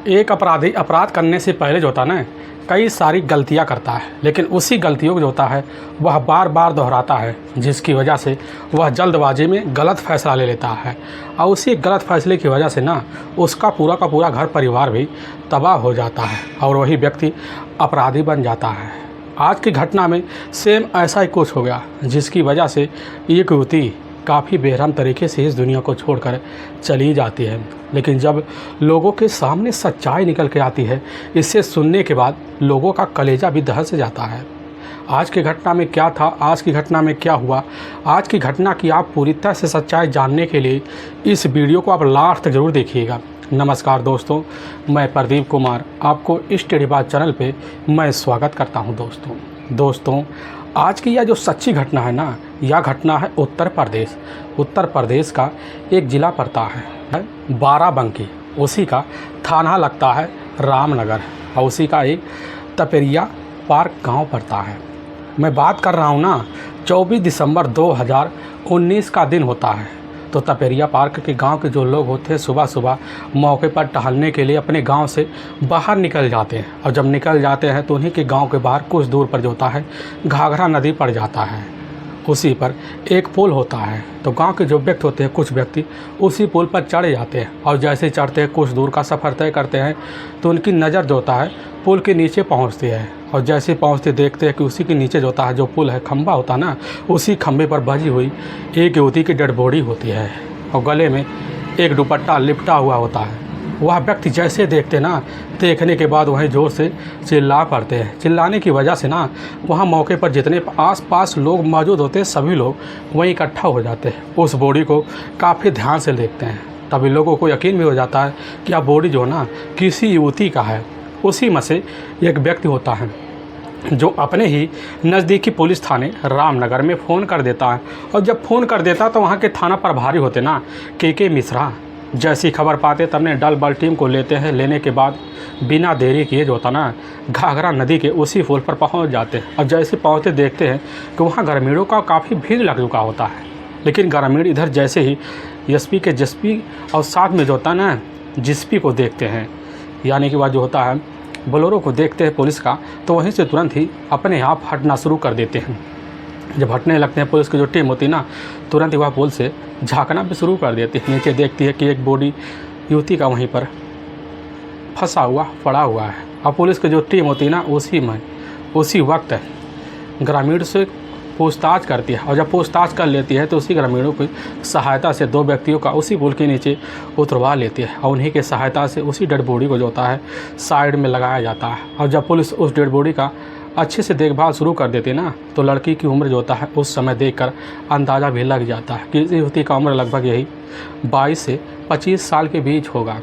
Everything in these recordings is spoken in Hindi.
एक अपराधी अपराध करने से पहले जो होता है ना, कई सारी गलतियां करता है, लेकिन उसी गलतियों को जो होता है वह बार बार दोहराता है, जिसकी वजह से वह जल्दबाजी में गलत फैसला ले लेता है। और उसी गलत फैसले की वजह से ना उसका पूरा का पूरा घर परिवार भी तबाह हो जाता है और वही व्यक्ति अपराधी बन जाता है। आज की घटना में सेम ऐसा ही कुछ हो गया, जिसकी वजह से एक युवती काफ़ी बेरहम तरीके से इस दुनिया को छोड़कर चली जाती है। लेकिन जब लोगों के सामने सच्चाई निकल के आती है, इसे सुनने के बाद लोगों का कलेजा भी दहल से जाता है। आज की घटना में क्या था, आज की घटना में क्या हुआ, आज की घटना की आप पूरी तरह से सच्चाई जानने के लिए इस वीडियो को आप लास्ट तक ज़रूर देखिएगा। नमस्कार दोस्तों, मैं प्रदीप कुमार आपको इस टेढ़ी बात चैनल पे मैं स्वागत करता हूं। दोस्तों आज की यह जो सच्ची घटना है ना, यह घटना है उत्तर प्रदेश का एक ज़िला पड़ता है बाराबंकी, उसी का थाना लगता है रामनगर और उसी का एक तपेरिया पार्क गांव पड़ता है। मैं बात कर रहा हूं ना, 24 दिसंबर 2019 का दिन होता है। तो तपेरिया पार्क के गांव के जो लोग होते हैं सुबह सुबह मौके पर टहलने के लिए अपने गांव से बाहर निकल जाते हैं, और जब निकल जाते हैं तो उन्हीं के गांव के बाहर कुछ दूर पर जो होता है घाघरा नदी पड़ जाता है। उसी पर एक पुल होता है, तो गांव के जो व्यक्ति होते हैं कुछ व्यक्ति उसी पुल पर चढ़ जाते हैं, और जैसे चढ़ते हैं कुछ दूर का सफ़र तय करते हैं तो उनकी नज़र जो होता है पुल के नीचे पहुंचती है, और जैसे पहुंचते देखते हैं कि उसी के नीचे जो होता है जो पुल है खंभा होता है ना, उसी खंभे पर बजी हुई एक युवती की डेड बॉडी होती है और गले में एक दुपट्टा लिपटा हुआ होता है। वह व्यक्ति जैसे देखते ना, देखने के बाद वहीं ज़ोर से चिल्ला पड़ते हैं। चिल्लाने की वजह से ना वहाँ मौके पर जितने आसपास लोग मौजूद होते हैं सभी लोग वहीं इकट्ठा हो जाते हैं, उस बॉडी को काफ़ी ध्यान से देखते हैं। तभी लोगों को यकीन भी हो जाता है कि यह बॉडी जो है ना किसी युवती का है। उसी में से एक व्यक्ति होता है जो अपने ही नज़दीकी पुलिस थाने रामनगर में फ़ोन कर देता है, और जब फ़ोन कर देता तो वहाँ के थाना प्रभारी होते ना के मिश्रा, जैसी खबर पाते तब ने दल बल टीम को लेते हैं। लेने के बाद बिना देरी किए जो होता ना घाघरा नदी के उसी पुल पर पहुँच जाते हैं, और जैसे पहुँचते देखते हैं कि वहाँ ग्रामीणों का काफ़ी भीड़ लग चुका होता है। लेकिन ग्रामीण इधर जैसे ही एसपी के जेएसपी और साथ में जो होता है ना जीएसपी को देखते हैं, यानी कि वह जो होता है बोलेरो को देखते हैं पुलिस का, तो वहीं से तुरंत ही अपने आप हटना शुरू कर देते हैं। जब हटने लगते हैं पुलिस की जो टीम होती है ना, तुरंत ही वह पुल से झांकना भी शुरू कर देती है। नीचे देखती है कि एक बॉडी युवती का वहीं पर फंसा हुआ पड़ा हुआ है, और पुलिस की जो टीम होती है ना उसी वक्त ग्रामीण से पूछताछ करती है, और जब पूछताछ कर लेती है तो उसी ग्रामीणों की सहायता से दो व्यक्तियों का उसी पुल के नीचे उतरवा लेती है, और उन्हीं के सहायता से उसी डेड बॉडी को जो होता है साइड में लगाया जाता है। और जब पुलिस उस डेड बॉडी का अच्छे से देखभाल शुरू कर देती है ना, तो लड़की की उम्र जो होता है उस समय देखकर अंदाज़ा भी लग जाता है कि इस युवती का उम्र लगभग यही 22 से 25 साल के बीच होगा।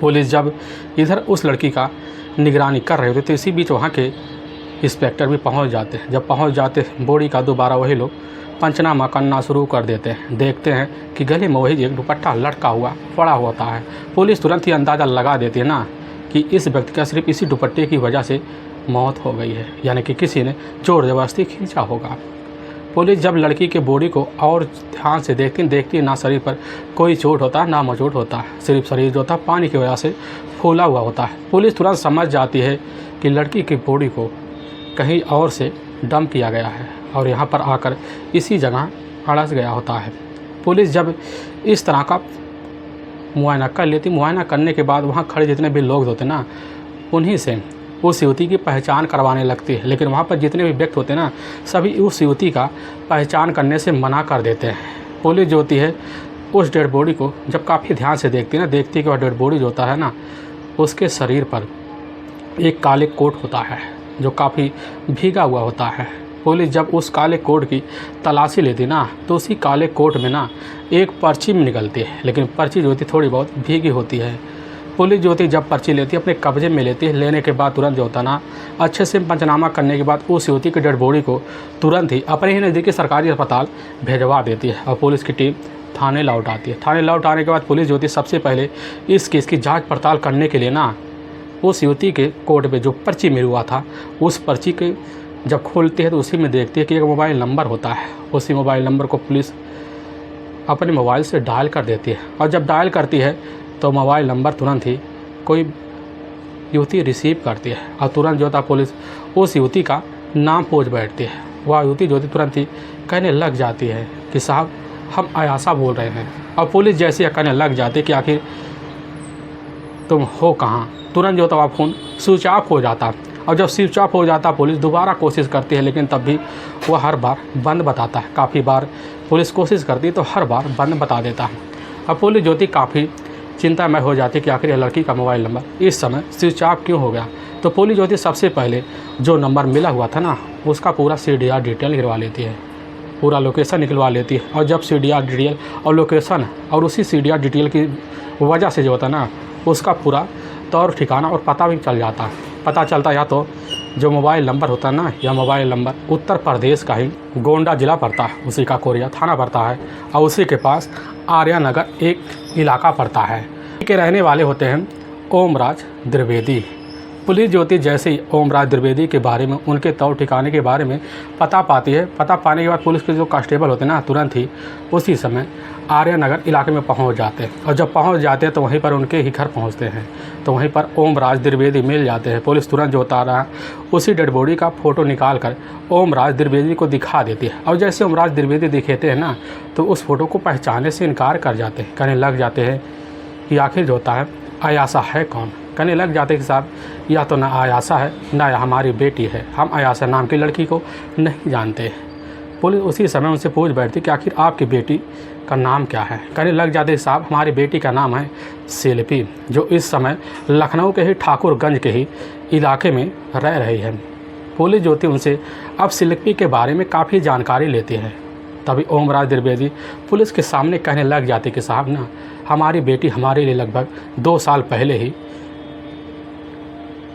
पुलिस जब इधर उस लड़की का निगरानी कर रहे होते तो इसी बीच वहाँ के इंस्पेक्टर भी पहुंच जाते हैं। जब पहुंच जाते बॉडी का दोबारा वही लोग पंचनामा करना शुरू कर देते हैं। देखते हैं कि गले में वही एक दुपट्टा लटका हुआ पड़ा होता है। पुलिस तुरंत ही अंदाज़ा लगा देती है ना कि इस व्यक्ति का सिर्फ इसी दुपट्टे की वजह से मौत हो गई है, यानी कि किसी ने जोर ज़बरदस्ती खींचा होगा। पुलिस जब लड़की के बॉडी को और ध्यान से देखती है ना शरीर पर कोई चोट होता है ना मचोट होता है, सिर्फ शरीर जो होता है पानी की वजह से फूला हुआ होता है। पुलिस तुरंत समझ जाती है कि लड़की की बॉडी को कहीं और से डंप किया गया है और यहाँ पर आकर इसी जगह अड़स गया होता है। पुलिस जब इस तरह का मुआयना कर लेती, मुआयना करने के बाद वहाँ खड़े जितने भी लोग होते ना उन्हीं से उस युवती की पहचान करवाने लगती है। लेकिन वहाँ पर जितने भी व्यक्ति होते ना सभी उस युवती का पहचान करने से मना कर देते हैं। पुलिस जो होती है उस डेड बॉडी को जब काफ़ी ध्यान से देखती है कि वह डेड बॉडी जो होता है ना उसके शरीर पर एक काले कोट होता है जो काफ़ी भीगा हुआ होता है। पुलिस जब उस काले कोट की तलाशी लेती ना तो उसी काले कोट में ना एक पर्ची में निकलती है, लेकिन पर्ची जो होती थोड़ी बहुत भीगी होती है। पुलिस जो होती जब पर्ची लेती है अपने कब्जे में लेती है। लेने के बाद तुरंत जो होता ना अच्छे से पंचनामा करने के बाद उस युवती की डेड बॉडी को तुरंत ही अपने ही नज़दीकी सरकारी अस्पताल भेजवा देती है, और पुलिस की टीम थाने लौट आती है। थाने लौट आने के बाद पुलिस जो होती सबसे पहले इस केस की जाँच पड़ताल करने के लिए ना उस युवती के कोट पे जो पर्ची मिला हुआ था उस पर्ची के जब खोलती है तो उसी में देखती है कि एक मोबाइल नंबर होता है। उसी मोबाइल नंबर को पुलिस अपने मोबाइल से डायल कर देती है, और जब डायल करती है तो मोबाइल नंबर तुरंत ही कोई युवती रिसीव करती है और तुरंत जो था पुलिस उस युवती का नाम पूछ बैठती है। वह युवती जो थी तुरंत ही कहने लग जाती है कि साहब हम आयासा बोल रहे हैं। और पुलिस जैसे कहने लग जाती है कि आखिर तुम हो कहाँ, तुरंत जो था फ़ोन स्विच ऑफ हो जाता। और जब स्विच ऑफ हो जाता पुलिस दोबारा कोशिश करती है, लेकिन तब भी वह हर बार बंद बताता है। काफ़ी बार पुलिस कोशिश करती है तो हर बार बंद बता देता है। अब पुलिस जो थी काफ़ी चिंतामय हो जाती है कि आखिर लड़की का मोबाइल नंबर इस समय स्विच ऑफ क्यों हो गया। तो पुलिस जो थी सबसे पहले जो नंबर मिला हुआ था ना उसका पूरा CDR डिटेल गिरवा लेती है, पूरा लोकेशन निकलवा लेती है। और जब CDR डिटेल और लोकेशन और उसी CDR डिटेल की वजह से जो होता है ना उसका पूरा तौर ठिकाना और पता भी चल जाता है। पता चलता या तो जो मोबाइल नंबर होता है ना यह मोबाइल नंबर उत्तर प्रदेश का ही गोंडा ज़िला पड़ता है, उसी का कोरिया थाना पड़ता है और उसी के पास आर्या नगर एक इलाका पड़ता है। के रहने वाले होते हैं ओमराज द्विवेदी। पुलिस जो होती जैसे ही ओमराज द्विवेदी के बारे में उनके तौर ठिकाने के बारे में पता पाती है, पता पाने के बाद पुलिस के जो कांस्टेबल होते हैं ना तुरंत ही उसी समय आर्या नगर इलाके में पहुंच जाते हैं। और जब पहुंच जाते हैं तो वहीं पर उनके ही घर पहुंचते हैं। तो वहीं पर ओमराज द्विवेदी मिल जाते हैं। पुलिस तुरंत जो होता रहा उसी डेड बॉडी का फ़ोटो निकाल कर ओमराज द्विवेदी को दिखा देती है। और जैसे ओमराज द्विवेदी दिखाते हैं ना तो उस फ़ोटो को पहचानने से इनकार कर जाते हैं, कहने लग जाते हैं कि आखिर जो होता है आयासा है कौन। कहने लग जाते कि साहब या तो ना आयासा है ना हमारी बेटी है, हम आयासा नाम की लड़की को नहीं जानते। पुलिस उसी समय उनसे पूछ बैठती कि आखिर आपकी बेटी का नाम क्या है। कहने लग जाते साहब हमारी बेटी का नाम है शिल्पी, जो इस समय लखनऊ के ही ठाकुरगंज के ही इलाके में रह रही है। पुलिस जो थी उनसे अब शिल्पी के बारे में काफ़ी जानकारी लेती है। तभी ओमराज द्विवेदी पुलिस के सामने कहने लग जाते कि साहब ना हमारी बेटी हमारे लिए लगभग 2 साल पहले ही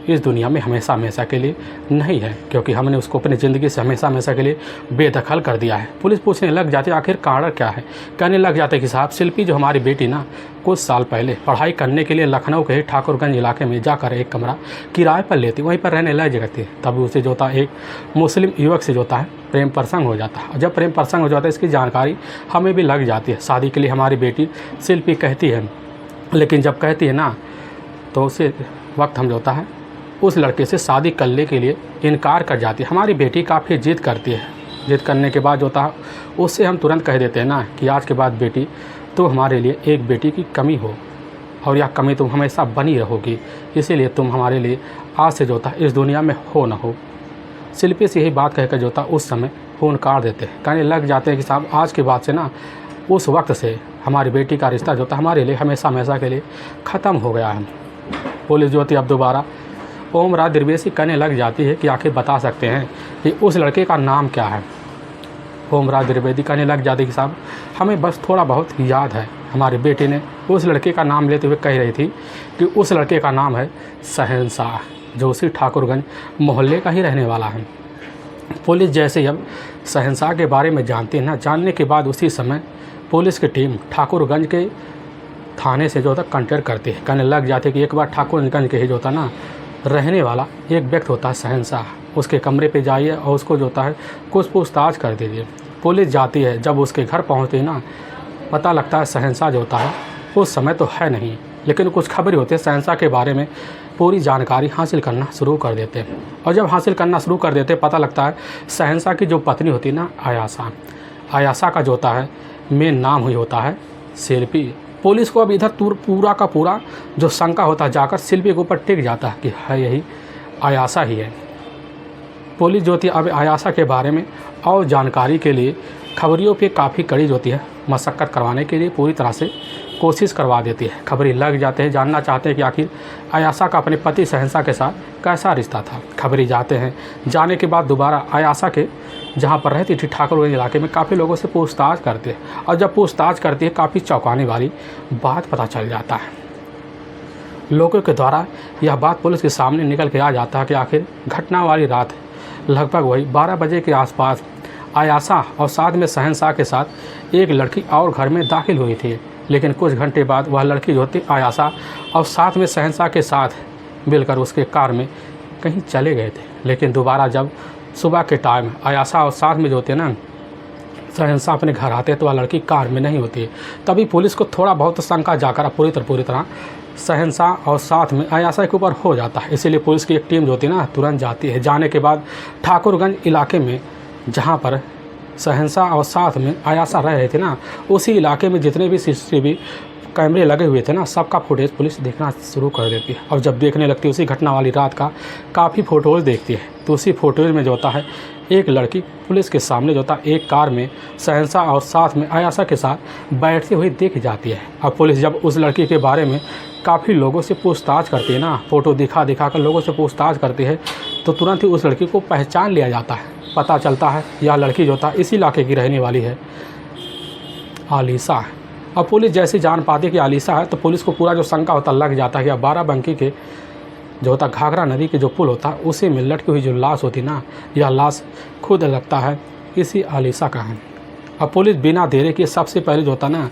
इस दुनिया में हमेशा हमेशा के लिए नहीं है, क्योंकि हमने उसको अपनी ज़िंदगी से हमेशा हमेशा के लिए बेदखल कर दिया है। पुलिस पूछने लग जाती आखिर कारण क्या है। कहने लग जाते कि साहब शिल्पी जो हमारी बेटी ना कुछ साल पहले पढ़ाई करने के लिए लखनऊ के ठाकुरगंज इलाके में जाकर एक कमरा किराए पर लेती, वहीं पर रहने लग जाती। तभी उसे जो था एक मुस्लिम युवक से जो है प्रेम प्रसंग हो जाता है। और जब प्रेम प्रसंग हो जाता है इसकी जानकारी हमें भी लग जाती है। शादी के लिए हमारी बेटी शिल्पी कहती है, लेकिन जब कहती है ना तो उसे वक्त हम जोता है उस लड़के से शादी करने के लिए इनकार कर जाती है। हमारी बेटी काफ़ी जिद करती है। जिद करने के बाद जो था उससे हम तुरंत कह देते हैं ना कि आज के बाद बेटी तो हमारे लिए एक बेटी की कमी हो और यह कमी तुम हमेशा बनी रहोगी, इसीलिए तुम हमारे लिए आज से जो था इस दुनिया में हो ना हो। शिल्पी से यही बात कहकर जो था उस समय फ़ोन काट देते हैं। कहने लग जाते हैं कि साहब आज के बाद से ना उस वक्त से हमारी बेटी का रिश्ता जो था हमारे लिए हमेशा हमेशा के लिए ख़त्म हो गया है। पुलिस जो थी अब दोबारा ओमराज द्विवेदी कहने लग जाती है कि आखिर बता सकते हैं कि उस लड़के का नाम क्या है। ओमराज द्विवेदी कहने लग जाते कि साहब हमें बस थोड़ा बहुत याद है। हमारी बेटी ने उस लड़के का नाम लेते हुए कह रही थी कि उस लड़के का नाम है शहंशाह, जो उसी ठाकुरगंज मोहल्ले का ही रहने वाला है। पुलिस जैसे ही अब शहंशाह के बारे में जानती है ना, जानने के बाद उसी समय पुलिस की टीम ठाकुरगंज के थाने से जो था कंटेक्ट करती है। कहने लग जाते कि एक बार ठाकुरगंज के ही जो था ना रहने वाला एक व्यक्ति होता है शहंशाह, उसके कमरे पे जाइए और उसको जो होता है कुछ पूछताछ कर दीजिए। पुलिस जाती है, जब उसके घर पहुंचती है ना पता लगता है शहंशाह जो होता है उस समय तो है नहीं, लेकिन कुछ खबरें होती है शहंशाह के बारे में पूरी जानकारी हासिल करना शुरू कर देते हैं। और जब हासिल करना शुरू कर देते पता लगता है शहंशाह की जो पत्नी होती है ना आयासा का जो होता है मेन नाम ही होता है शिल्पी। पुलिस को अब इधर पूरा का पूरा जो शंका होता है जाकर शिल्पी के ऊपर टिक जाता है कि है यही आयासा ही है। पुलिस जो थी अब आयासा के बारे में और जानकारी के लिए खबरियों पे काफ़ी कड़ी होती है मशक्क़त करवाने के लिए पूरी तरह से कोशिश करवा देती है। खबरी लग जाते हैं, जानना चाहते हैं कि आखिर आयासा का अपने पति शहंशाह के साथ कैसा रिश्ता था। खबरी जाते हैं, जाने के बाद दोबारा आयासा के जहाँ पर रहती थी ठाकुरगंज इलाके में काफ़ी लोगों से पूछताछ करते हैं। और जब पूछताछ करती है काफ़ी चौंकाने वाली बात पता चल जाता है। लोगों के द्वारा यह बात पुलिस के सामने निकल के आ जाता है कि आखिर घटना वाली रात लगभग वही 12 बजे के आसपास आयासा और साथ में शहंशाह के साथ एक लड़की और घर में दाखिल हुई थी। लेकिन कुछ घंटे बाद वह लड़की जो थी आयासा और साथ में शहंशाह के साथ मिलकर उसके कार में कहीं चले गए थे। लेकिन दोबारा जब सुबह के टाइम आयासा और साथ में जो थे ना शहंशाह अपने घर आते हैं तो वह लड़की कार में नहीं होती है। तभी पुलिस को थोड़ा बहुत शंका जाकर पूरी तरह शहंशाह और साथ में आयाशा के ऊपर हो जाता है। इसीलिए पुलिस की एक टीम जो होती है ना तुरंत जाती है। जाने के बाद ठाकुरगंज इलाके में जहाँ पर शहंशाह और साथ में आयाशा रह रहे थे ना, उसी इलाके में जितने भी CCTV कैमरे लगे हुए थे ना, सबका फुटेज पुलिस देखना शुरू कर देती है। और जब देखने लगती है उसी घटना वाली रात का काफ़ी फ़ोटोज़ देखती है, तो उसी फोटोज़ में जो होता है एक लड़की पुलिस के सामने जो होता है एक कार में शहंशाह और साथ में आयाशा के साथ बैठती हुई देखी जाती है। अब पुलिस जब उस लड़की के बारे में काफ़ी लोगों से पूछताछ करती है ना, फ़ोटो दिखा कर लोगों से पूछताछ करती है, तो तुरंत ही उस लड़की को पहचान लिया जाता है। पता चलता है यह लड़की जो था इसी इलाके की रहने वाली है, आलिशा। अब पुलिस जैसे जान पाती कि आलिशा है, तो पुलिस को पूरा जो शंका होता लग जाता है कि बाराबंकी के जो होता घाघरा नदी के जो पुल होता है उसी में लटकी हुई जो लाश होती ना, यह लाश खुद लगता है इसी आलिशा का है। अब पुलिस बिना देरी के सबसे पहले जो होता ना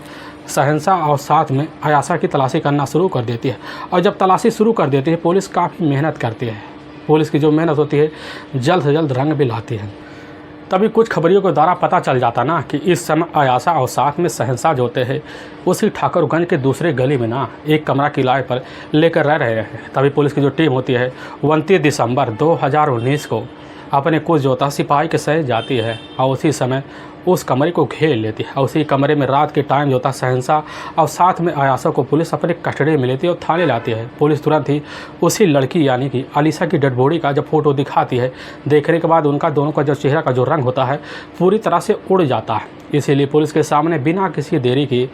शहंशाह और साथ में आयाशा की तलाशी करना शुरू कर देती है। और जब तलाशी शुरू कर देती है पुलिस काफ़ी मेहनत करती है। पुलिस की जो मेहनत होती है जल्द से जल्द रंग भी लाती है। तभी कुछ खबरियों के द्वारा पता चल जाता ना कि इस समय आयाशा और साथ में शहंशाह जो होते हैं उसी ठाकुरगंज के दूसरे गली में ना एक कमरा किराए पर लेकर रह रहे हैं। तभी पुलिस की जो टीम होती है 29 दिसंबर 2019 को अपने कुछ जो होता सिपाही के सह जाती है और उसी समय उस कमरे को घेर लेती है। और उसी कमरे में रात के टाइम जो होता शहंशाह और साथ में आयाशा को पुलिस अपने कस्टडी में लेती है और थाने लाती है। पुलिस तुरंत ही उसी लड़की यानी कि आलिशा की डेड बॉडी का जब फोटो दिखाती है, देखने के बाद उनका दोनों का जो चेहरा का जो रंग होता है पूरी तरह से उड़ जाता है। इसीलिए पुलिस के सामने बिना किसी देरी की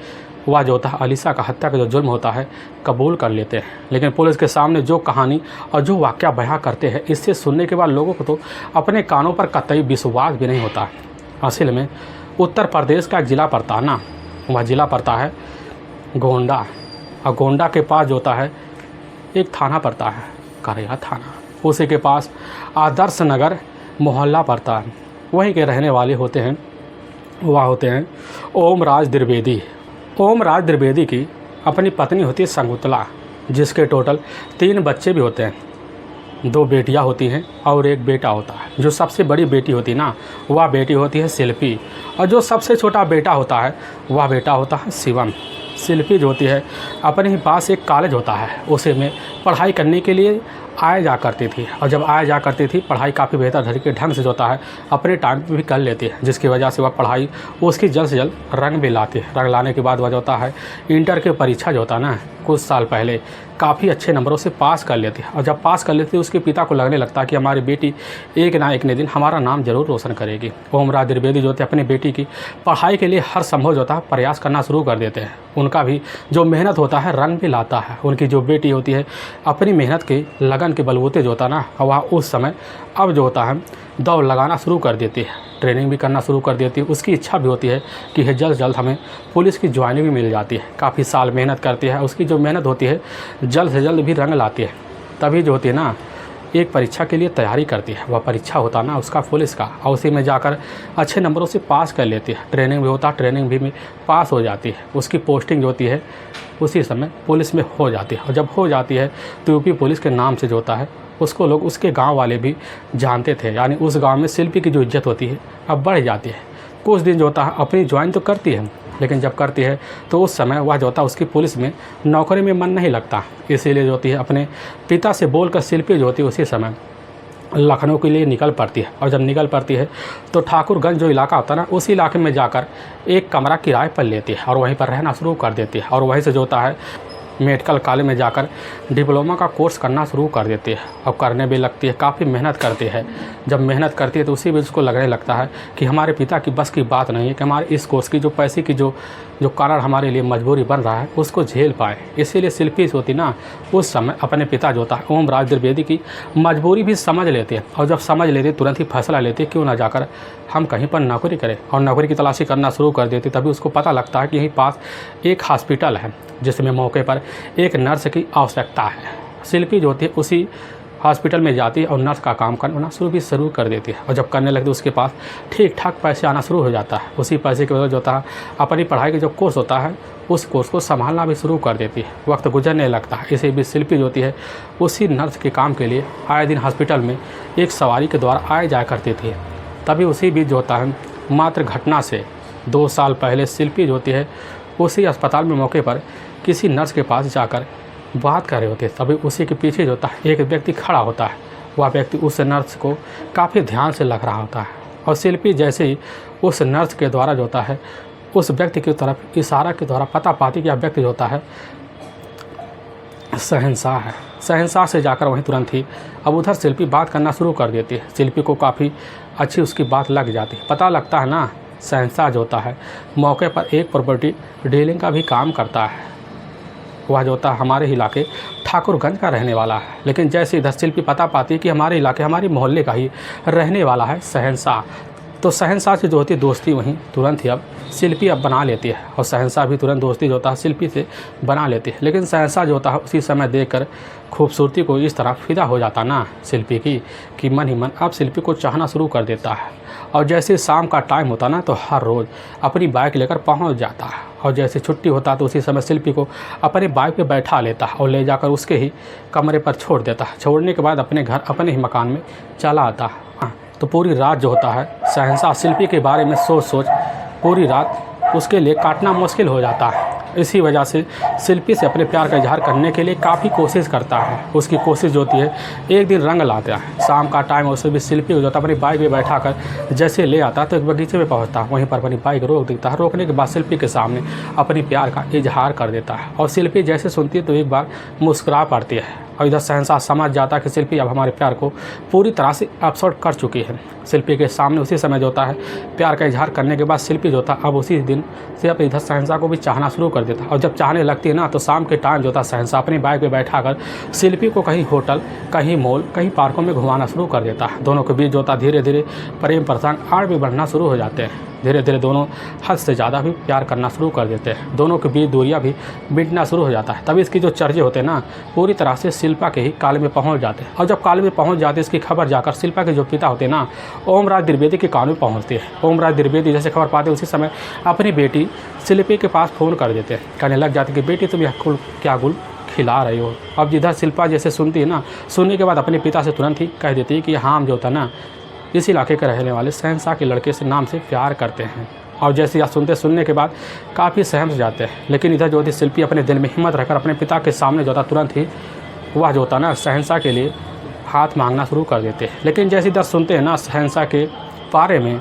वह जो होता है आलिशा का हत्या का जो जुर्म होता है कबूल कर लेते हैं। लेकिन पुलिस के सामने जो कहानी और जो वाक़या बयां करते हैं, इससे सुनने के बाद लोगों को तो अपने कानों पर कतई विश्वास भी नहीं होता। असल में उत्तर प्रदेश का एक ज़िला पड़ता है ना, वह ज़िला पड़ता है गोंडा। और गोंडा के पास जो होता है एक थाना पड़ता है करैया थाना, उसी के पास आदर्श नगर मोहल्ला पड़ता है। वहीं के रहने वाले होते हैं वह होते हैं ओमराज द्विवेदी। ओमराज द्विवेदी की अपनी पत्नी होती है शकुंतला, जिसके टोटल 3 बच्चे भी होते हैं। 2 बेटियां होती हैं और एक बेटा होता है। जो सबसे बड़ी बेटी होती है ना वह बेटी होती है शिल्पी, और जो सबसे छोटा बेटा होता है वह बेटा होता है शिवम। शिल्पी जो होती है अपने ही पास एक कॉलेज होता है, उसे में पढ़ाई करने के लिए आया जा करती थी। और जब आया जा करती थी पढ़ाई काफ़ी बेहतर तरीके ढंग से जो होता है अपने टाइम पे भी कर लेती है, जिसकी वजह से वह पढ़ाई उसकी जल्द से जल्द रंग भी लाती है। रंग लाने के बाद वह जो होता है इंटर की परीक्षा जो होता है ना कुछ साल पहले काफ़ी अच्छे नंबरों से पास कर लेती है। और जब पास कर लेती है उसके पिता को लगने लगता है कि हमारी बेटी एक ना एक दिन हमारा नाम जरूर रोशन करेगी। ओमराज द्विवेदी जो होते हैं अपनी बेटी की पढ़ाई के लिए हर संभव जो होता है प्रयास करना शुरू कर देते हैं। उनका भी जो मेहनत होता है रंग भी लाता है। उनकी जो बेटी होती है अपनी मेहनत के लगन के बलबूते जो होता है ना वह उस समय अब जो होता है दौड़ लगाना शुरू कर देती है, ट्रेनिंग भी करना शुरू कर देती है। उसकी इच्छा भी होती है कि जल्द से जल्द हमें पुलिस की ज्वाइनिंग भी मिल जाती है। काफ़ी साल मेहनत करती है, उसकी जो मेहनत होती है जल्द से जल्द भी रंग लाती है। तभी जो होती है ना एक परीक्षा के लिए तैयारी करती है। वह परीक्षा होता ना उसका पुलिस का, और उसी में जाकर अच्छे नंबरों से पास कर लेती है। ट्रेनिंग भी होता, ट्रेनिंग भी में पास हो जाती है। उसकी पोस्टिंग जो होती है उसी समय पुलिस में हो जाती है। और जब हो जाती है तो यूपी पुलिस के नाम से जो होता है उसको लोग उसके गांव वाले भी जानते थे। यानी उस गांव में शिल्पी की जो इज्जत होती है अब बढ़ जाती है। कुछ दिन जो होता है अपनी ज्वाइन तो करती है, लेकिन जब करती है तो उस समय वह जो होता है उसकी पुलिस में नौकरी में मन नहीं लगता। इसीलिए जो होती है अपने पिता से बोलकर शिल्पी जो होती है उसी समय लखनऊ के लिए निकल पड़ती है। और जब निकल पड़ती है तो ठाकुरगंज जो इलाका होता है ना उस इलाके में जाकर एक कमरा किराए पर लेती है और वहीं पर रहना शुरू कर देती है। और वहीं से जो होता है मेडिकल कॉलेज में जाकर डिप्लोमा का कोर्स करना शुरू कर देती है। और करने भी लगती है, काफ़ी मेहनत करती है। जब मेहनत करती है तो उसी बीच उसको लगने लगता है कि हमारे पिता की बस की बात नहीं है कि हमारे इस कोर्स की जो पैसे की जो कारण हमारे लिए मजबूरी बन रहा है उसको झेल पाए। इसीलिए शिल्पी होती ना उस समय अपने पिता जो होता है ओमराज द्विवेदी की मजबूरी भी समझ लेते हैं। और जब समझ लेते तुरंत ही फैसला लेते क्यों ना जाकर हम कहीं पर नौकरी करें, और नौकरी की तलाशी करना शुरू कर देती। तभी उसको पता लगता है कि यहीं पास एक हॉस्पिटल है जिसमें मौके पर एक नर्स की आवश्यकता है। शिल्पी जो होती है उसी हॉस्पिटल में जाती है और नर्स का काम करना शुरू कर देती है। और जब करने लगती है उसके पास ठीक ठाक पैसे आना शुरू हो जाता है। उसी पैसे की वजह जो होता है अपनी पढ़ाई का जो कोर्स होता है उस कोर्स को संभालना भी शुरू कर देती है। वक्त गुजरने लगता है। इसी बीच शिल्पी जो होती है उसी नर्स के काम के लिए आए दिन हॉस्पिटल में एक सवारी के द्वारा आए जाया करती थी। तभी उसी बीच जो होता है मात्र घटना से 2 साल पहले शिल्पी जो होती है उसी अस्पताल में मौके पर किसी नर्स के पास जाकर बात कर रहे होते हैं। तभी उसी के पीछे जो होता है एक व्यक्ति खड़ा होता है। वह व्यक्ति उस नर्स को काफ़ी ध्यान से लग रहा होता है और शिल्पी जैसे ही उस नर्स के द्वारा जो होता है उस व्यक्ति की तरफ इशारा के द्वारा पता पाती कि यह व्यक्ति जो होता है शहंशाह है। शहंशाह से जाकर वहीं तुरंत ही अब उधर शिल्पी बात करना शुरू कर देती है। शिल्पी को काफ़ी अच्छी उसकी बात लग जाती है। पता लगता है ना शहंशाह जो होता है मौके पर एक प्रॉपर्टी डीलिंग का भी काम करता है। वह जो होता है हमारे इलाके ठाकुरगंज का रहने वाला है। लेकिन जैसे इधर शिल्पी पता पाती है कि हमारे इलाके हमारे मोहल्ले का ही रहने वाला है शहंशाह, तो शहंशाह से जो होती है दोस्ती वहीं तुरंत ही अब शिल्पी अब बना लेती है और शहंशाह भी तुरंत दोस्ती जो होता है शिल्पी से बना लेती है। लेकिन शहंशाह जो होता है उसी समय देखकर खूबसूरती को इस तरह फिदा हो जाता ना शिल्पी की कि मन ही मन अब शिल्पी को चाहना शुरू कर देता है। और जैसे शाम का टाइम होता ना तो हर रोज़ अपनी बाइक लेकर पहुंच जाता है और जैसे छुट्टी होता तो उसी समय शिल्पी को अपने बाइक पे बैठा लेता है और ले जाकर उसके ही कमरे पर छोड़ देता है। छोड़ने के बाद अपने घर अपने ही मकान में चला आता है। तो पूरी रात जो होता है शहंशाह शिल्पी के बारे में सोच पूरी रात उसके लिए काटना मुश्किल हो जाता है। इसी वजह से शिल्पी से अपने प्यार का इजहार करने के लिए काफ़ी कोशिश करता है। उसकी कोशिश जो होती है एक दिन रंग लाता है। शाम का टाइम उसे भी शिल्पी को जो होता है अपनी बाइक में बैठा कर जैसे ले आता है तो एक बगीचे में पहुंचता है। वहीं पर अपनी बाइक रोक देता है। रोकने के बाद शिल्पी के सामने अपनी प्यार का इजहार कर देता है और शिल्पी जैसे सुनती है तो एक बार मुस्कुरा पड़ती है और इधर शहंशाह समझ जाता है कि शिल्पी अब हमारे प्यार को पूरी तरह से अपसोट कर चुकी है। शिल्पी के सामने उसी समय जो होता है प्यार का इजहार करने के बाद शिल्पी जो होता है अब उसी दिन से अब इधर शहंशाह को भी चाहना शुरू कर देता है। और जब चाहने लगती है ना तो शाम के टाइम जो होता है शहंशाह अपनी बाइक पे बैठा कर शिल्पी को कहीं होटल कहीं मॉल कहीं पार्कों में घुमाना शुरू कर देता है। दोनों के बीच जो होता है धीरे धीरे प्रेम प्रसंग आड़ भी बढ़ना शुरू हो जाते हैं। धीरे धीरे दोनों हद से ज़्यादा भी प्यार करना शुरू कर देते हैं। दोनों के बीच दूरियां भी मिटना शुरू हो जाता है। तभी इसकी जो चर्चे होते हैं ना पूरी तरह से शिल्पा के ही काल में पहुंच जाते हैं। और जब काल में पहुंच जाते हैं इसकी खबर जाकर शिल्पा के जो पिता होते हैं ना ओमराज द्विवेदी के कान में पहुंचती है। ओमराज द्विवेदी जैसे खबर पाते उसी समय अपनी बेटी शिल्पी के पास फ़ोन कर देते हैं। कहने लग जाते कि बेटी तुम यह क्या गुल खिला रही हो। अब जिधर शिल्पा जैसे सुनती है ना सुनने के बाद अपने पिता से तुरंत ही कह देती है कि हाँ हम जो होता ना इस इलाके के रहने वाले शहंशाह के लड़के से नाम से प्यार करते हैं। और जैसे यह सुनने के बाद काफ़ी सहम जाते हैं। लेकिन इधर जो होती शिल्पी अपने दिल में हिम्मत रखकर अपने पिता के सामने जो होता तुरंत ही वह जो होता ना शहंशाह के लिए हाथ मांगना शुरू कर देते हैं। लेकिन जैसे इधर सुनते हैं ना शहंशाह के बारे में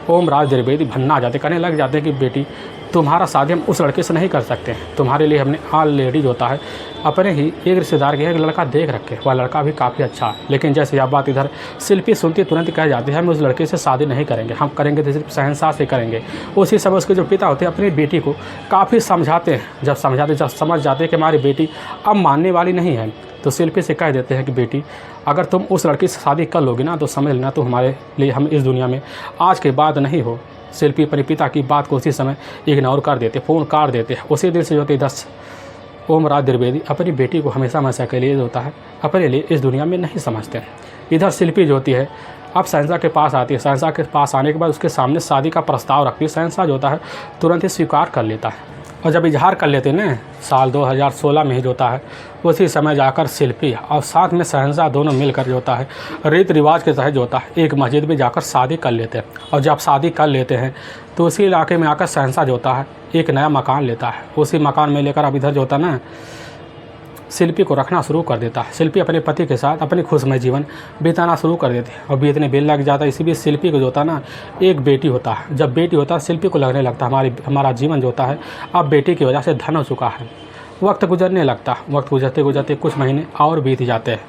ओमराज द्विवेदी भन्ना आ जाते कहने लग जाते हैं कि बेटी तुम्हारा शादी हम उस लड़के से नहीं कर सकते हैं। तुम्हारे लिए हमने ऑलरेडी जो होता है अपने ही एक रिश्तेदार के एक लड़का देख रखे। वह लड़का भी काफ़ी अच्छा है। लेकिन जैसे यह बात इधर शिल्पी सुनती तुरंत कह जाती है हम उस लड़के से शादी नहीं करेंगे, हम करेंगे तो सिर्फ शहंशाह से करेंगे। उसी समय उसके जो पिता होते हैं अपनी बेटी को काफ़ी समझाते हैं। जब समझ जाते हैं कि हमारी बेटी अब मानने वाली नहीं है तो शिल्पी से कह देते हैं कि बेटी अगर तुम उस लड़की से शादी कर लोगी ना तो समझ लेना तो हमारे लिए हम इस दुनिया में आज के बाद नहीं हो। शिल्पी अपने पिता की बात को उसी समय इग्नोर कर देते, फ़ोन काट देते। उसी दिन से जो होती 10 ओमराज द्विवेदी अपनी बेटी को हमेशा हमेशा के लिए जो होता है अपने लिए इस दुनिया में नहीं समझते। इधर शिल्पी जो होती है अब शहंशाह के पास आती है। शहंशाह के पास आने के बाद उसके सामने शादी का प्रस्ताव रखती है। शहंशाह जो होता है तुरंत ही स्वीकार कर लेता है। और जब इजहार कर लेते हैं ना साल 2016 में ही जो होता है उसी समय जाकर शिल्पी और साथ में शहंशाह दोनों मिलकर जो होता है रीति रिवाज के तहत जो होता है एक मस्जिद में जाकर शादी कर लेते हैं। और जब शादी कर लेते हैं तो उसी इलाके में आकर शहंशाह जो होता है एक नया मकान लेता है। उसी मकान में लेकर अब इधर जो होता है ना शिल्पी को रखना शुरू कर देता है। शिल्पी अपने पति के साथ अपनी खुशमय जीवन बिताना शुरू कर देती है और बीतने बेल लग जाता है। इसी बीच शिल्पी को जो होता है ना एक बेटी होता है। जब बेटी होता है शिल्पी को लगने लगता है हमारा जीवन जो होता है अब बेटी की वजह से धन हो चुका है। वक्त गुजरने लगता। वक्त गुजरते गुजरते कुछ महीने और बीत जाते हैं।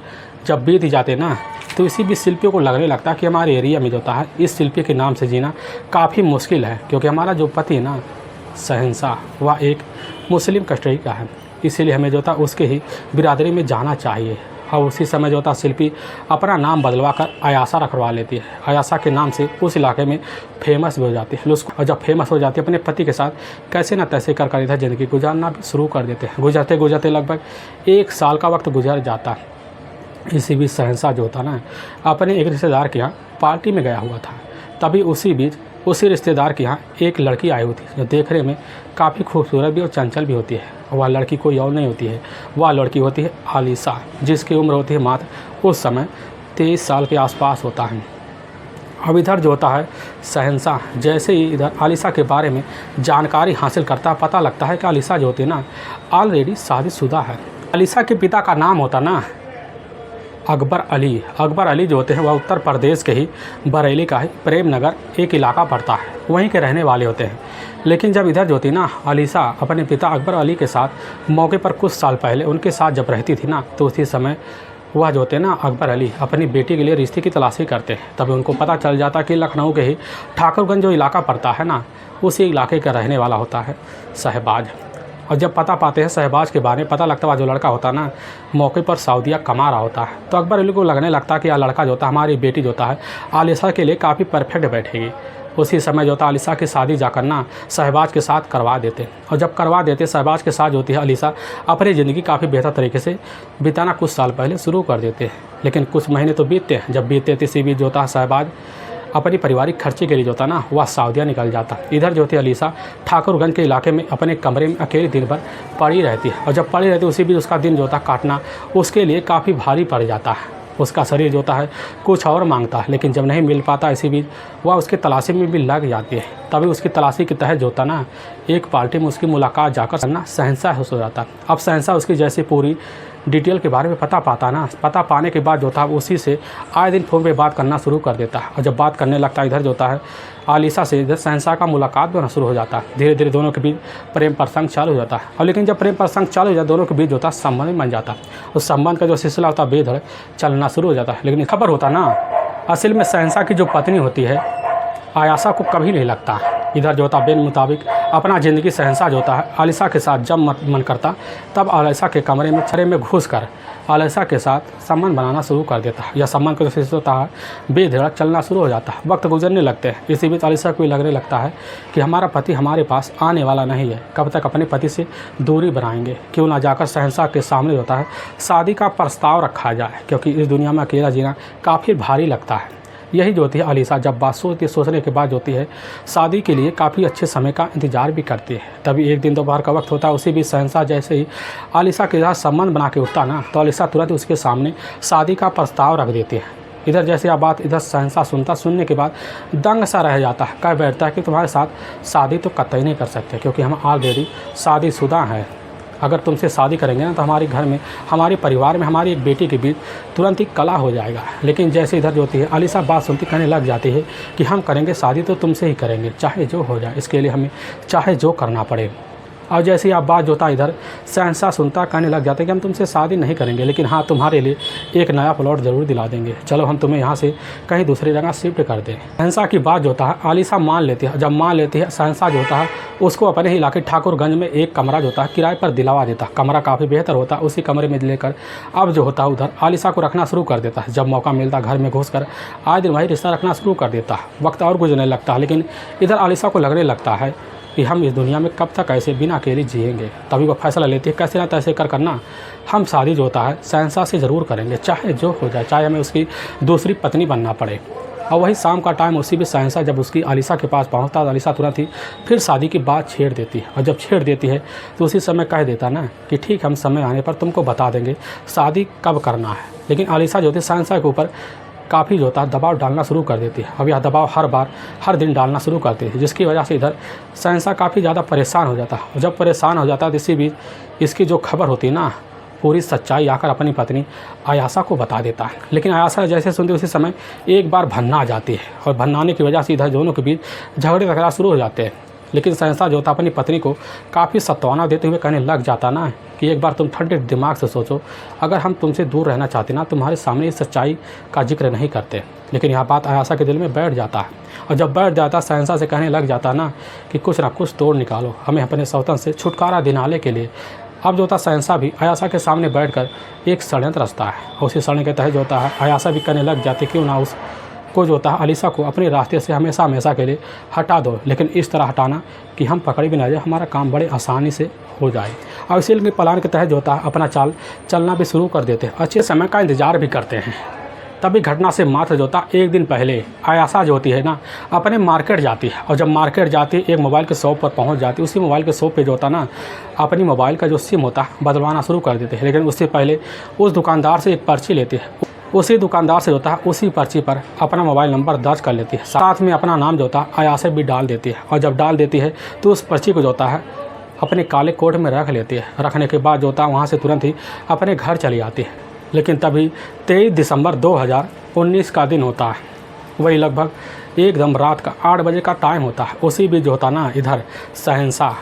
जब बीत जाते ना तो इसी बीच शिल्पी को लगने लगता है कि हमारे एरिया में जो होता है इस शिल्पी के नाम से जीना काफ़ी मुश्किल है, क्योंकि हमारा जो पति है ना शहंशाह वह एक मुस्लिम कस्टडी का है। इसीलिए हमें जो होता उसके ही बिरादरी में जाना चाहिए। और उसी समय जो होता शिल्पी अपना नाम बदलवा कर आयाशा रखवा लेती है। आयाशा के नाम से उस इलाके में फेमस भी हो जाती है। और जब फेमस हो जाती है अपने पति के साथ कैसे ना तैसे कर इधर ज़िंदगी गुजारना भी शुरू कर देते हैं। गुजरते गुजरते लगभग 1 साल का वक्त गुजर जाता है। इसी बीच शहंशाह जो होता ना अपने एक रिश्तेदार के यहाँ पार्टी में गया हुआ था। तभी उसी बीच उसी रिश्तेदार के यहाँ एक लड़की आई हुई थी जो देखने में काफ़ी खूबसूरत भी और चंचल भी होती है। वह लड़की कोई और नहीं होती है, वह लड़की होती है आलिशा, जिसकी उम्र होती है मात्र उस समय 23 साल के आसपास होता है। अब इधर जो होता है शहंशाह जैसे ही इधर आलिशा के बारे में जानकारी हासिल करता है, पता लगता है कि आलिशा जो होती है ना ऑलरेडी शादीशुदा है। आलिशा के पिता का नाम होता ना अकबर अली। अकबर अली जो होते हैं वह उत्तर प्रदेश के ही बरेली का ही प्रेम नगर एक इलाका पड़ता है, वहीं के रहने वाले होते हैं। लेकिन जब इधर जो होती ना आलिशा अपने पिता अकबर अली के साथ मौके पर कुछ साल पहले उनके साथ जब रहती थी ना, तो उसी समय वह जो होते हैं ना अकबर अली अपनी बेटी के लिए रिश्ते की तलाशी करते हैं। तभी उनको पता चल जाता कि लखनऊ के ही ठाकुरगंज जो इलाका पड़ता है ना, उसी इलाके का रहने वाला होता है शहबाज। और जब पता पाते हैं शहबाज के बारे में, पता लगता है जो लड़का होता है ना मौके पर सऊदीया कमा रहा होता है। तो अकबर अली को लगने लगता कि यह लड़का जो होता है हमारी बेटी जो होता है आलिशा के लिए काफ़ी परफेक्ट बैठेगी। उसी समय जो होता है आलिशा की शादी जाकर ना शहबाज के साथ करवा देते। और जब करवा देते शहबाज के साथ जो होती है आलिशा अपनी ज़िंदगी काफ़ी बेहतर तरीके से बिताना कुछ साल पहले शुरू कर देते हैं। लेकिन कुछ महीने तो बीतते हैं, जब बीतते इसी बीच जो होता है शहबाज अपनी पारिवारिक खर्चे के लिए जो होता ना वह सऊदीया निकल जाता। इधर जो होती है आलिशा ठाकुरगंज के इलाके में अपने कमरे में अकेले दिन भर पड़ी रहती है। और जब पड़ी रहती है उसी बीच उसका दिन जो होता काटना उसके लिए काफ़ी भारी पड़ जाता है। उसका शरीर जो होता है कुछ और मांगता है, लेकिन जब नहीं मिल पाता इसी बीच वह उसकी तलाशी में भी लग जाती है। तभी उसकी तलाशी के तहत जो होता ना एक पार्टी में उसकी मुलाकात जाकर करना शहंशाह हो जाता। अब शहंशाह उसकी जैसी पूरी डिटेल के बारे में पता पाता ना, पता पाने के बाद जो था उसी से आए दिन फ़ोन पे बात करना शुरू कर देता है। और जब बात करने लगता है इधर जो होता है आलिशा से इधर शहंशाह का मुलाकात भी होना शुरू हो जाता है। धीरे धीरे दोनों के बीच प्रेम प्रसंग चालू हो जाता है। और लेकिन जब प्रेम प्रसंग चालू हो जाता है दोनों के बीच जो होता है संबंध बन जाता है। उस संबंध का जो सिलसिला होता है बेधड़ चलना शुरू हो जाता है। लेकिन खबर होता ना असल में शहंशाह की जो पत्नी होती है आयाशा को कभी नहीं लगता। इधर जो होता बिन मुताबिक अपना ज़िंदगी शहंशाह जो होता है आलिशा के साथ जब मन करता तब आलिशा के कमरे में छरे में घुस कर आलिशा के साथ संबंध बनाना शुरू कर देता है। यह संबंध का जो सिलसिला होता है बेधड़क चलना शुरू हो जाता है। वक्त गुजरने लगते हैं, इसी बीच आलिशा को लगने लगता है कि हमारा पति हमारे पास आने वाला नहीं है, कब तक अपने पति से दूरी बनाएंगे। क्यों ना जाकर शहंशाह के सामने होता है शादी का प्रस्ताव रखा जाए, क्योंकि इस दुनिया में अकेला जीना काफ़ी भारी लगता है। यही जो होती है आलिशा जब बात सोचने के बाद होती है शादी के लिए काफ़ी अच्छे समय का इंतजार भी करती है। तभी एक दिन दोपहर का वक्त होता है, उसी बीच शहंशाह जैसे ही आलिशा के साथ संबंध बना के उठता ना तो आलिशा तुरंत उसके सामने शादी का प्रस्ताव रख देती है। इधर जैसे यह बात इधर शहंशाह सुनता, सुनने के बाद दंग सा रह जाता है। कह बैठता है कि तुम्हारे साथ शादी तो कतई नहीं कर सकते, क्योंकि हम ऑलरेडी शादीशुदा हैं। अगर तुमसे शादी करेंगे ना तो हमारे घर में हमारे परिवार में हमारी एक बेटी के बीच तुरंत ही कला हो जाएगा। लेकिन जैसे इधर जो होती है आलिशा बात सुनती कहने लग जाती है कि हम करेंगे शादी तो तुमसे ही करेंगे, चाहे जो हो जाए, इसके लिए हमें चाहे जो करना पड़े। और जैसे ही आप बात जो होता इधर शहंशाह सुनता कहने लग जाते हैं कि हम तुमसे शादी नहीं करेंगे, लेकिन हाँ तुम्हारे लिए एक नया प्लॉट ज़रूर दिला देंगे, चलो हम तुम्हें यहाँ से कहीं दूसरी जगह शिफ्ट कर दें। शहंशाह की बात जो होता है आलिशा मान लेती है। जब मान लेती है शहंशाह जो होता है उसको अपने ही इलाके ठाकुरगंज में एक कमरा जो होता है किराए पर दिलवा देता है। कमरा काफ़ी बेहतर होता है, उसी कमरे में लेकर अब जो होता है उधर आलिशा को रखना शुरू कर देता है। जब मौका मिलता घर में घुस कर आए दिन वही रिश्ता रखना शुरू कर देता है। वक्त और गुजरने लगता है, लेकिन इधर आलिशा को लगने लगता है कि हम इस दुनिया में कब तक ऐसे बिना अकेले जिएंगे। तभी वो फैसला लेती है कैसे ना तैसे कर करना हम शादी जो होता है शहंशाह से ज़रूर करेंगे, चाहे जो हो जाए, चाहे हमें उसकी दूसरी पत्नी बनना पड़े। और वही शाम का टाइम उसी भी शहंशाह जब उसकी आलिशा के पास पहुंचता है, आलिशा तुरंत ही फिर शादी की बात छेड़ देती है। और जब छेड़ देती है तो उसी समय कह देता ना कि ठीक हम समय आने पर तुमको बता देंगे शादी कब करना है। लेकिन आलिशा जो होती है शहंशाह के ऊपर काफ़ी जो होता है दबाव डालना शुरू कर देती है। अब यह दबाव हर दिन डालना शुरू करती है, जिसकी वजह से इधर शहंशाह काफ़ी ज़्यादा परेशान हो जाता है। और जब परेशान हो जाता है तो इसी बीच इसकी जो खबर होती है ना पूरी सच्चाई आकर अपनी पत्नी आयाशा को बता देता है। लेकिन आयाशा जैसे सुनती उसी समय एक बार भन्ना आ जाती है, और भन्नाने की वजह से इधर दोनों के बीच झगड़े तकरार शुरू हो जाते हैं। लेकिन शहंशाह जो होता अपनी पत्नी को काफ़ी सत्वाना देते हुए कहने लग जाता ना कि एक बार तुम ठंडे दिमाग से सोचो, अगर हम तुमसे दूर रहना चाहते ना तुम्हारे सामने इस सच्चाई का जिक्र नहीं करते। लेकिन यह बात आयाशा के दिल में बैठ जाता है, और जब बैठ जाता शहंशाह से कहने लग जाता ना कि कुछ ना कुछ तोड़ निकालो हमें अपने सौतन से छुटकारा दिलाने के लिए। अब जो होता शहंशाह भी आयाशा के सामने बैठकर एक षड्यंत्र रचता है, और उसी षड्यंत्र के तहत जो होता है आयाशा भी कहने लग जाती क्यों ना उसको जो होता है आलिशा को अपने रास्ते से हमेशा हमेशा के लिए हटा दो, लेकिन इस तरह हटाना कि हम पकड़े भी ना जाए, हमारा काम बड़े आसानी से हो जाए। और इसीलिए प्लान के तहत जो होता है अपना चाल चलना भी शुरू कर देते हैं, अच्छे समय का इंतजार भी करते हैं। तभी घटना से मात्र जो होता एक दिन पहले आयाशा जो होती है ना अपने मार्केट जाती है, और जब मार्केट जाती है एक मोबाइल के शॉप पर पहुंच जाती है। उसी मोबाइल के शॉप पे जो होता ना अपनी मोबाइल का जो सिम होता है बदलवाना शुरू कर देते हैं। लेकिन उससे पहले उस दुकानदार से एक पर्ची लेती है। उसी दुकानदार से जो होता है उसी पर्ची पर अपना मोबाइल नंबर दर्ज कर लेती है, साथ में अपना नाम जो होता है आयासा भी डाल देती है। और जब डाल देती है तो उस पर्ची को जो होता है अपने काले कोट में रख लेती है। रखने के बाद जो होता है वहाँ से तुरंत ही अपने घर चली आती है। लेकिन तभी 23 दिसंबर 2019 का दिन होता है। वही लगभग एकदम रात का 8 बजे का टाइम होता है। उसी बीच जो होता ना इधर शहंशाह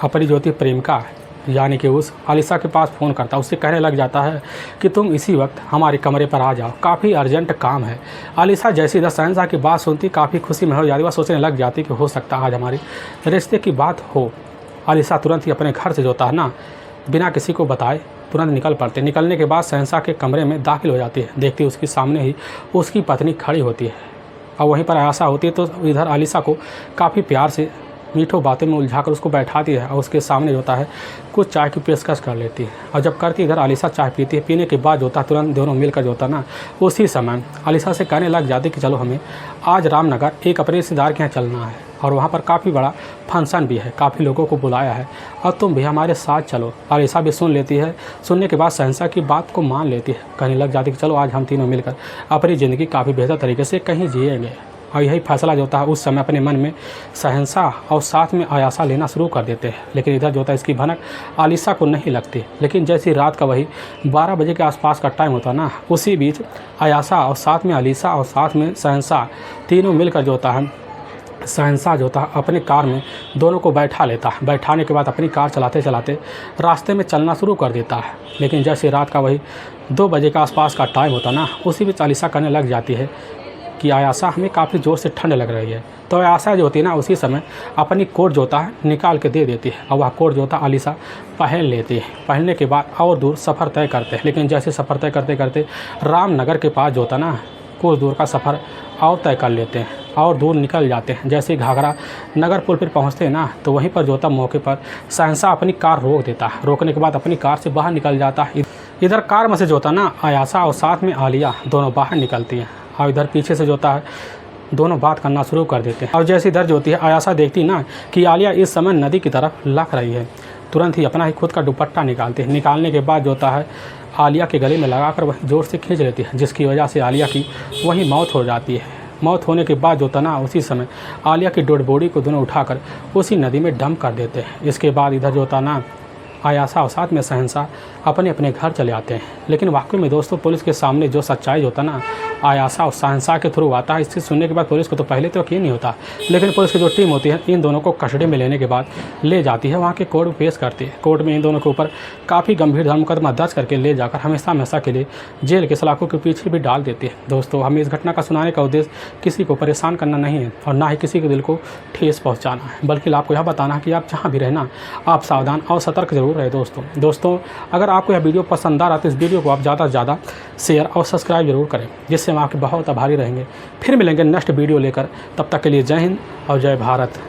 अपनी जो होती प्रेमिका यानी कि उस आलिशा के पास फ़ोन करता है। उससे कहने लग जाता है कि तुम इसी वक्त हमारे कमरे पर आ जाओ, काफ़ी अर्जेंट काम है। आलिशा जैसी इधर शहंशाह की बात सुनती काफ़ी खुशी में हो जाती। वह सोचने लग जाती कि हो सकता है आज हमारी रिश्ते की बात हो। आलिशा तुरंत ही अपने घर से जो होता है ना बिना किसी को बताए तुरंत निकल पड़ते। निकलने के बाद शहंशाह के कमरे में दाखिल हो जाती है। देखती है उसके सामने ही उसकी पत्नी खड़ी होती है और वहीं पर आयासा होती है। तो इधर आलिशा को काफ़ी प्यार से मीठो बातें में उलझाकर उसको बैठाती है और उसके सामने जो होता है कुछ चाय की पेशकश कर लेती है। और जब करती इधर आलिशा चाय पीती है। पीने के बाद जो होता है तुरंत दोनों मिलकर जो होता है ना उसी समय आलिशा से कहने लग जाती कि चलो हमें आज रामनगर एक अपने रिश्तेदार के यहाँ चलना है और वहाँ पर काफ़ी बड़ा फंक्शन भी है, काफ़ी लोगों को बुलाया है और तुम भी हमारे साथ चलो। आलिशा भी सुन लेती है। सुनने के बाद शहंशाह की बात को मान लेती है। कहने लग जाती कि चलो आज हम तीनों मिलकर अपनी ज़िंदगी काफ़ी बेहतर तरीके से कहीं जिएंगे। और यही फैसला जो होता है उस समय अपने मन में शहंशाह और साथ में आयासा लेना शुरू कर देते हैं। लेकिन इधर जो होता है इसकी भनक आलिशा को नहीं लगती। लेकिन जैसी रात का वही 12 बजे के आसपास का टाइम होता है ना उसी बीच आयासा और साथ में आलिशा और साथ में शहंशाह तीनों मिलकर जो होता है शहंशाह जो होता है अपने कार में दोनों को बैठा लेता है। बैठाने के बाद अपनी कार चलाते चलाते रास्ते में चलना शुरू कर देता है। लेकिन जैसे रात का वही 2 बजे के आसपास का टाइम होता ना उसी बीच आलिशा कहने लग जाती है कि आयासा हमें काफ़ी ज़ोर से ठंड लग रही है। तो आयासा जो होती है ना उसी समय अपनी कोट जो होता है निकाल के दे देती है और वह कोट जो होता है आलिशा पहन लेती है। पहनने के बाद और दूर सफ़र तय करते हैं। लेकिन जैसे सफ़र तय करते करते रामनगर के पास जो होता ना कुछ दूर का सफ़र और तय कर लेते हैं और दूर निकल जाते हैं। जैसे ही घाघरा नगर पुल पर पहुंचते हैं ना तो वहीं पर जो होता मौके पर शहंशाह अपनी कार रोक देता है। रोकने के बाद अपनी कार से बाहर निकल जाता है। इधर कार में से जो होता ना आयासा और साथ में आलिया दोनों बाहर निकलती हैं और इधर पीछे से जो होता है दोनों बात करना शुरू कर देते हैं। और जैसे इधर जो होती है आयासा देखती ना कि आलिया इस समय नदी की तरफ लग रही है। तुरंत ही अपना ही खुद का दुपट्टा निकालती है। निकालने के बाद जो होता है आलिया के गले में लगाकर वही ज़ोर से खींच लेती है, जिसकी वजह से आलिया की वही मौत हो जाती है। मौत होने के बाद जो होता ना उसी समय आलिया की डेड बॉडी को दोनों उठाकर उसी नदी में डंप कर देते हैं। इसके बाद इधर जो होता ना आयासा और साथ में शहंशाह अपने अपने घर चले आते हैं। लेकिन वाकई में दोस्तों पुलिस के सामने जो सच्चाई होता ना आयासा और शहंशाह के थ्रू आता है। इससे सुनने के बाद पुलिस को तो पहले तो यकीन नहीं होता। लेकिन पुलिस की जो टीम होती है इन दोनों को कस्टडी में लेने के बाद ले जाती है, वहाँ के कोर्ट में पेश करती है। कोर्ट में इन दोनों के ऊपर काफ़ी गंभीर धर्म मुकदमा दर्ज करके ले जाकर हमेशा के लिए जेल के सलाखों के पीछे भी डाल देती है। दोस्तों हमें इस घटना का सुनाने का उद्देश्य किसी को परेशान करना नहीं है और ना ही किसी के दिल को ठेस पहुँचाना है, बल्कि आपको यह बताना है कि आप जहाँ भी रहना आप सावधान और सतर्क जरूर रहे। दोस्तों अगर आपको यह वीडियो पसंद आ रहा है तो इस वीडियो को आप ज़्यादा से ज़्यादा शेयर और सब्सक्राइब जरूर करें, जिससे हम आपके बहुत आभारी रहेंगे। फिर मिलेंगे नेक्स्ट वीडियो लेकर। तब तक के लिए जय हिंद और जय भारत।